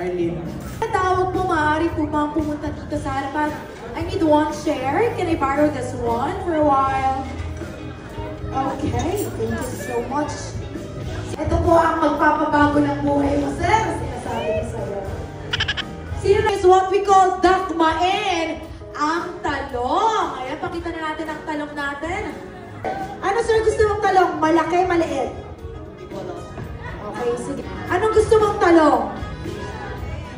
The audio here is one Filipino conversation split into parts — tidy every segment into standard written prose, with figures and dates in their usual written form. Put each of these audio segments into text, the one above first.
Arlene. Tawag po, maaari po bang pumunta dito sa harapan? I need one share. Can I borrow this one for a while? Okay, thank you so much. Ito po ang magpapabago ng buhay mo, sir. Sinasabi ko sa'yo. Sino is what we call dakmain, ang talong. Ayan, pakita na natin ang talong natin. Ano, sir, gusto mong talong? Malaki, maliit? Okay, sige. Anong gusto mong talong?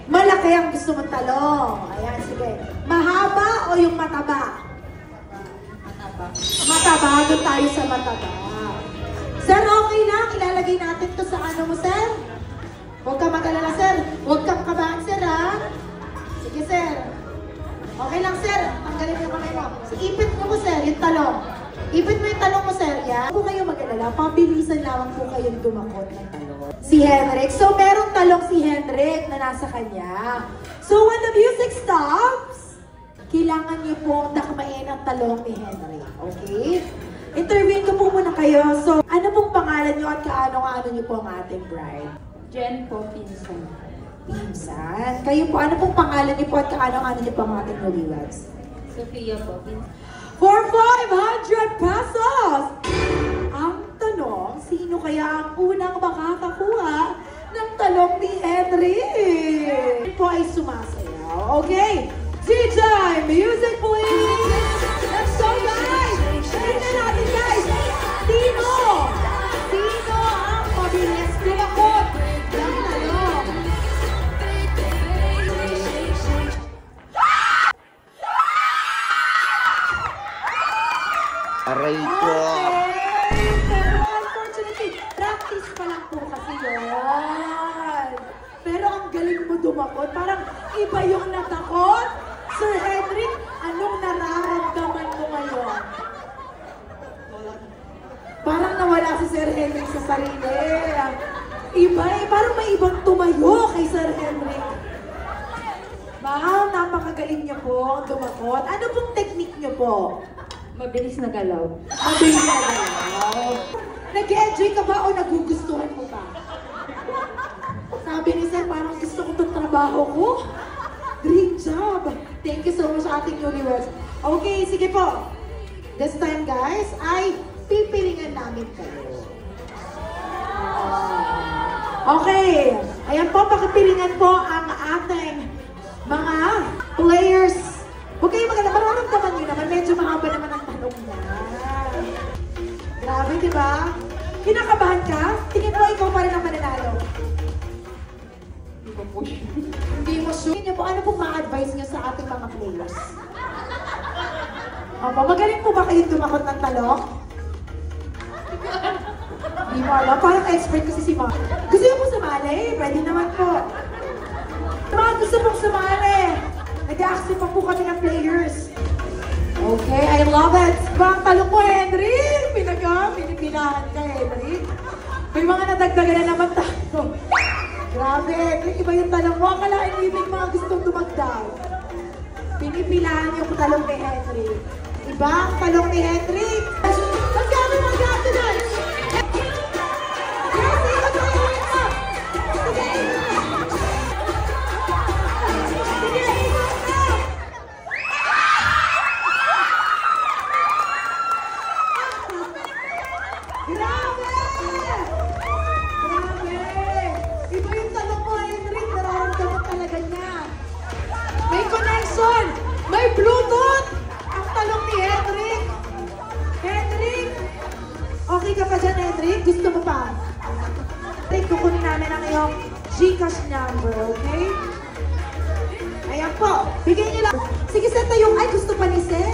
Malaki ang gusto mong talong. Ayan, sige. Mahaba o yung mataba? Mataba. Mataba. Doon tayo sa mataba. Sir, okay lang. Ilalagay natin to sa ano mo, sir? Huwag kang mag-alala, sir. Huwag kang kabahan, sir, ha? Sige, sir. Okay lang, sir. Tanggalin mo yung kamay mo. Ipit mo, sir, yung talong. Ipit mo yung talong mo, sir. Yan. Huwag kayong mag-alala. Pabilisan lamang po kayong dumakot ng talong. Si Henrik. So, merong talong si Henrik na nasa kanya. So, when the music stops, kailangan niyo pong dakmain ang talong ni Henrik. Okay? Interviewin ko po muna kayo. So, ano pong pangalan niyo at kaano-ano niyo po ang ating bride? Jen po, pinsan. Pinsan. Kayo po, ano pong pangalan niyo po at kaano-ano niyo po ang ating newlyweds? Sofia po, pinsan. For 500 pesos! Ang tanong, sino kaya ang unang makakakuha ng talong ni Henry? Ito po ay sumasayaw. Okay? DJ, music please! Let's go, guys! Tignan natin, guys! Sino? Sino ang mabilis kumakot ng talong? Aray ko! Okay. Pero unfortunately, practice pa lang po kasi yun. Pero ang galing mo dumakot. Parang iba yung natakot. Sir Henrik, anong nararamdaman mo ngayon? Parang nawala si Sir Henrik sa sarili. Iba eh, parang may ibang tumayo kay Sir Henrik. Ma'am, napakagaling niyo po dumakot. Ano pong technique niyo po? Mabilis na galaw. Mabilis na galaw. Nag-enjoy ka ba o nagugustuhan mo ba? Sabi ni Sir, parang gusto ko itong trabaho ko. Great job! Thank you so much, ating newlyweds. Okay, sige po. This time, guys, ay pipilingan namin kayo. Okay. Ayan po, pakipilingan po ang ating mga players. Huwag kayong maganda. Mararamdaman nyo naman. Medyo mahaba naman ang tanong niya. Grabe, di ba? Kinakabahan ka? Tingin mo, ikaw pa rin ang mananalo. Hindi ko po siya. Hindi mo sure. Tingin niyo po, ano pong ma-advise niyo sa ating mga players? Opo, magaling po ba kayo tumakot ng talong? Hindi mo alam. Parang expert kasi si Ma. Gusto niyo po sumali? Pwede naman po. Mga gusto pong sumali. Nag-a-accept pa po kami ng players. Okay, I love it. Bang talong mo, Henry. Pinipinahan ka, Henry. May mga nadagdagan na naman tayo. Grabe, iba yung talong mo. Akalain mo yung mga gustong dumagdag. Pinipilahan yung talong ni Henry. Iba ang talong ni Henry. Magkano magato na? May Bluetooth! Ang talong ni Henrik! Henrik! Okay ka pa dyan, Henrik? Gusto mo pa? Henrik, kukunin namin ang iyong Gcash number, okay? Ayan po. Bigyan niyo lang. Sige, sir, tayo. Ay, gusto pa ni sir.